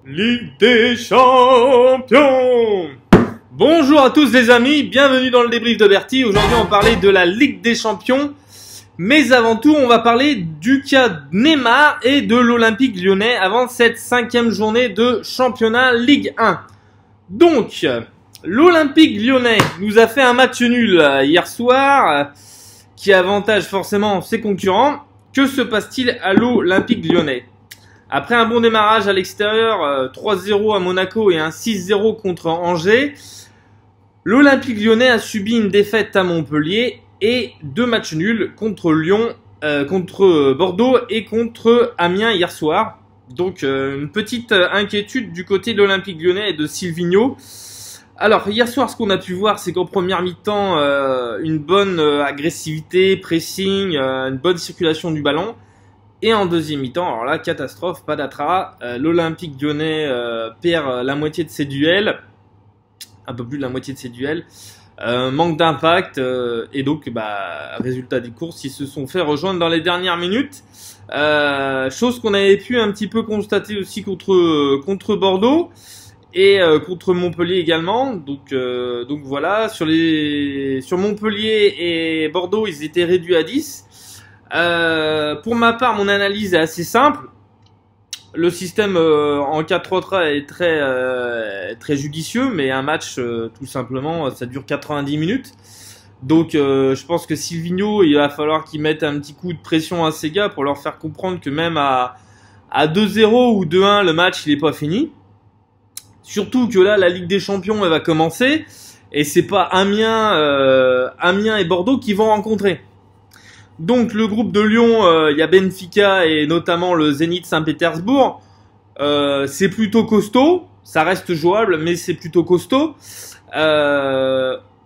Ligue des Champions. Bonjour à tous les amis, bienvenue dans le débrief de Bertie. Aujourd'hui on va parler de la Ligue des Champions. Mais avant tout on va parler du cas de Neymar et de l'Olympique Lyonnais avant cette 5e journée de championnat Ligue 1. Donc l'Olympique Lyonnais nous a fait un match nul hier soir qui avantage forcément ses concurrents. Que se passe-t-il à l'Olympique Lyonnais ? Après un bon démarrage à l'extérieur, 3-0 à Monaco et un 6-0 contre Angers, l'Olympique Lyonnais a subi une défaite à Montpellier et 2 matchs nuls contre Lyon, contre Bordeaux et contre Amiens hier soir. Donc une petite inquiétude du côté de l'Olympique Lyonnais et de Silvinho. Alors hier soir, ce qu'on a pu voir, c'est qu'en première mi-temps, une bonne agressivité, pressing, une bonne circulation du ballon. Et en deuxième mi-temps, alors là, catastrophe, patatras, l'Olympique Lyonnais perd la moitié de ses duels, un peu plus de la moitié de ses duels, manque d'impact, et donc, résultat des courses, ils se sont fait rejoindre dans les dernières minutes, chose qu'on avait pu un petit peu constater aussi contre Bordeaux, et contre Montpellier également, donc voilà, sur Montpellier et Bordeaux, ils étaient réduits à 10. Pour ma part, mon analyse est assez simple. Le système en 4-3-3 est très judicieux, mais un match, tout simplement, ça dure 90 minutes. Donc, je pense que Silvinho, il va falloir qu'il mette un petit coup de pression à ces gars pour leur faire comprendre que même à 2-0 ou 2-1, le match, il est pas fini. Surtout que là, la Ligue des Champions, elle va commencer, et c'est pas Amiens et Bordeaux qui vont rencontrer. Donc le groupe de Lyon, il y a Benfica et notamment le Zénith Saint-Pétersbourg. C'est plutôt costaud, ça reste jouable, mais c'est plutôt costaud.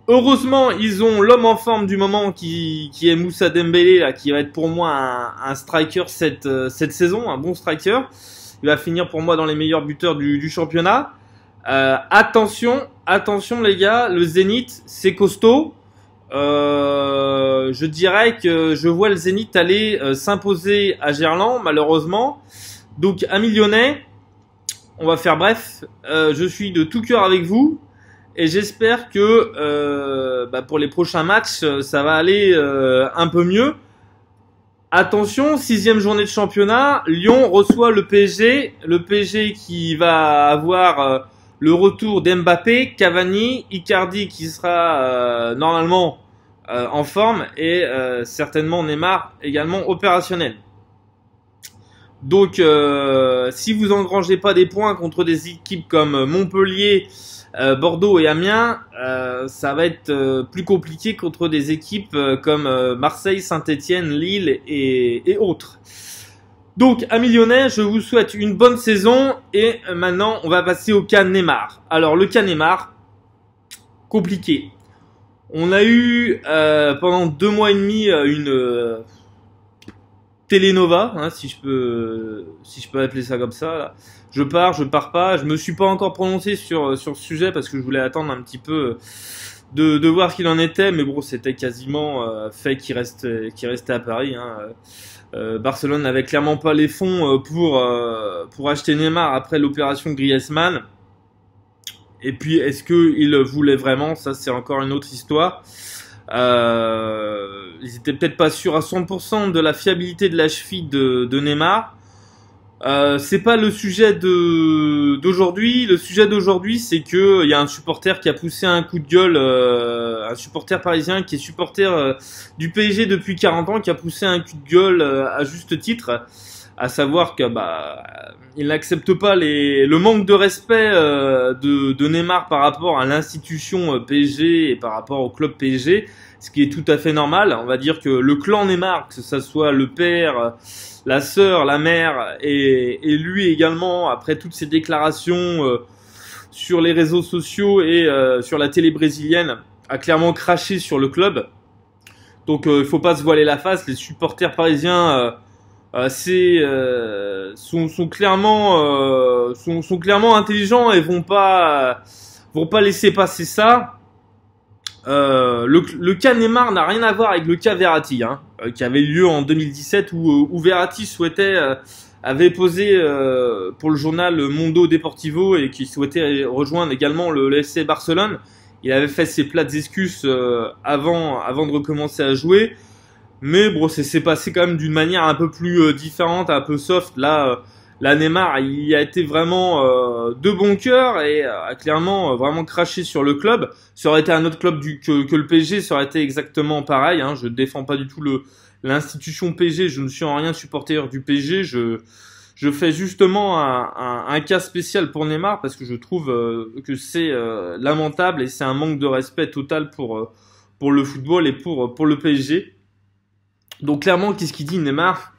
Heureusement, ils ont l'homme en forme du moment qui est Moussa Dembélé, là, qui va être pour moi un striker cette saison, un bon striker. Il va finir pour moi dans les meilleurs buteurs du championnat. Attention les gars, le Zénith, c'est costaud. Je dirais que je vois le Zénith aller s'imposer à Gerland, malheureusement. Donc, amis lyonnais, on va faire bref. Je suis de tout cœur avec vous et j'espère que pour les prochains matchs, ça va aller un peu mieux. Attention, 6e journée de championnat, Lyon reçoit le PSG. Le PSG qui va avoir le retour d'Mbappé, Cavani, Icardi qui sera normalement en forme et certainement Neymar également opérationnel. Donc si vous engrangez pas des points contre des équipes comme Montpellier, Bordeaux et Amiens, ça va être plus compliqué contre des équipes comme Marseille, Saint-Etienne, Lille et autres. Donc, amis lyonnais, je vous souhaite une bonne saison et maintenant, on va passer au cas Neymar. Alors, le cas Neymar, compliqué. On a eu pendant 2 mois et demi une télénova, hein, si je peux appeler ça comme ça. Là. Je pars pas. Je me suis pas encore prononcé sur ce sujet parce que je voulais attendre un petit peu de voir ce qu'il en était, mais bon, c'était quasiment fait qu'il restait à Paris. Hein. Barcelone n'avait clairement pas les fonds pour acheter Neymar après l'opération Griezmann. Et puis, est-ce qu'il voulait vraiment ? Ça, c'est encore une autre histoire. Ils étaient peut-être pas sûrs à 100% de la fiabilité de la cheville de Neymar. C'est pas le sujet d'aujourd'hui. Le sujet d'aujourd'hui, c'est que il y a un supporter qui a poussé un coup de gueule, un supporter parisien qui est supporter du PSG depuis 40 ans, qui a poussé un coup de gueule à juste titre, à savoir que il n'accepte pas le manque de respect de Neymar par rapport à l'institution PSG et par rapport au club PSG, ce qui est tout à fait normal. On va dire que le clan Neymar, que ce soit le père, la sœur, la mère et lui également, après toutes ces déclarations sur les réseaux sociaux et sur la télé brésilienne, a clairement craché sur le club. Donc il faut pas se voiler la face. Les supporters parisiens sont clairement intelligents et vont pas laisser passer ça. Le cas Neymar n'a rien à voir avec le cas Verratti, qui avait eu lieu en 2017 où Verratti souhaitait avait posé pour le journal Mundo Deportivo et qui souhaitait rejoindre également le FC Barcelone. Il avait fait ses plates excuses avant de recommencer à jouer. Mais bon, c'est passé quand même d'une manière un peu plus différente, un peu soft. Là, Neymar, il a été vraiment de bon cœur et a clairement vraiment craché sur le club. Ça aurait été un autre club que le PSG, ça aurait été exactement pareil. Hein. Je défends pas du tout l'institution PSG. Je ne suis en rien supporter du PSG. Je fais justement un cas spécial pour Neymar parce que je trouve que c'est lamentable et c'est un manque de respect total pour le football et pour le PSG. Donc clairement, qu'est-ce qu'il dit Neymar?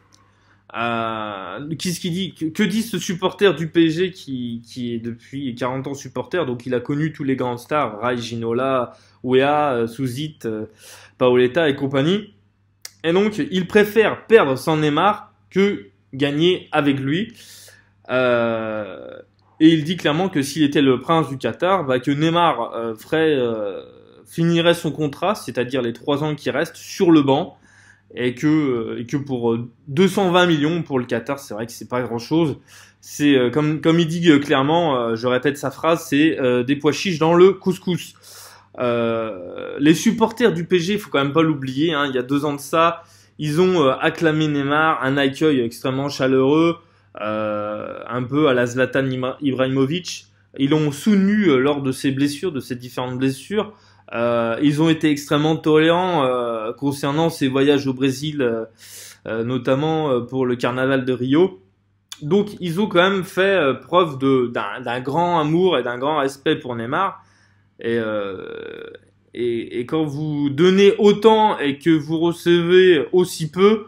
Qu'est-ce qu'il dit? Que dit ce supporter du PSG qui est depuis 40 ans supporter? Donc il a connu tous les grands stars, Rai, Ginola, Weah, Souzit, Paoletta et compagnie. Et donc il préfère perdre sans Neymar que gagner avec lui. Et il dit clairement que s'il était le prince du Qatar, que Neymar finirait son contrat, c'est-à-dire les 3 ans qui restent, sur le banc. Et que pour 220 millions pour le Qatar, c'est vrai que c'est pas grand-chose. C'est comme il dit clairement, je répète sa phrase, c'est des pois chiches dans le couscous. Les supporters du PSG, il faut quand même pas l'oublier. Hein, il y a 2 ans de ça, ils ont acclamé Neymar, un accueil extrêmement chaleureux, un peu à la Zlatan Ibrahimovic. Ils l'ont soutenu lors de ses blessures, de ses différentes blessures. Ils ont été extrêmement tolérants concernant ses voyages au Brésil, notamment pour le carnaval de Rio. Donc ils ont quand même fait preuve d'un grand amour et d'un grand respect pour Neymar. Et quand vous donnez autant et que vous recevez aussi peu,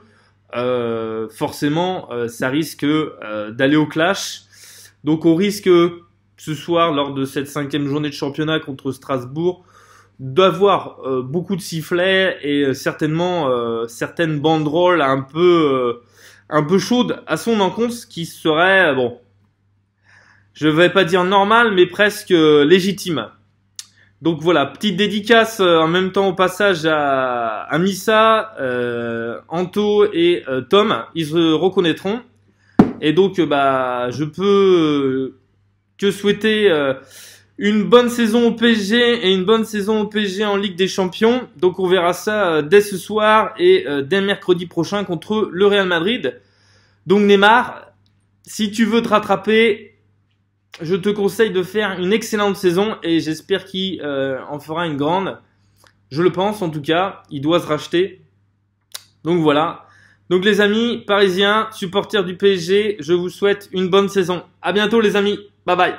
forcément ça risque d'aller au clash. Donc on risque ce soir, lors de cette 5e journée de championnat contre Strasbourg, d'avoir beaucoup de sifflets et certainement certaines banderoles un peu chaudes à son encontre, ce qui serait, bon, je vais pas dire normal, mais presque légitime. Donc voilà, petite dédicace en même temps au passage à Missa, Anto et Tom, ils se reconnaîtront. Et donc je peux que souhaiter une bonne saison au PSG et une bonne saison au PSG en Ligue des Champions. Donc on verra ça dès ce soir et dès mercredi prochain contre le Real Madrid. Donc Neymar, si tu veux te rattraper, je te conseille de faire une excellente saison et j'espère qu'il en fera une grande. Je le pense en tout cas, il doit se racheter. Donc voilà. Donc les amis parisiens, supporters du PSG, je vous souhaite une bonne saison. À bientôt les amis, bye bye.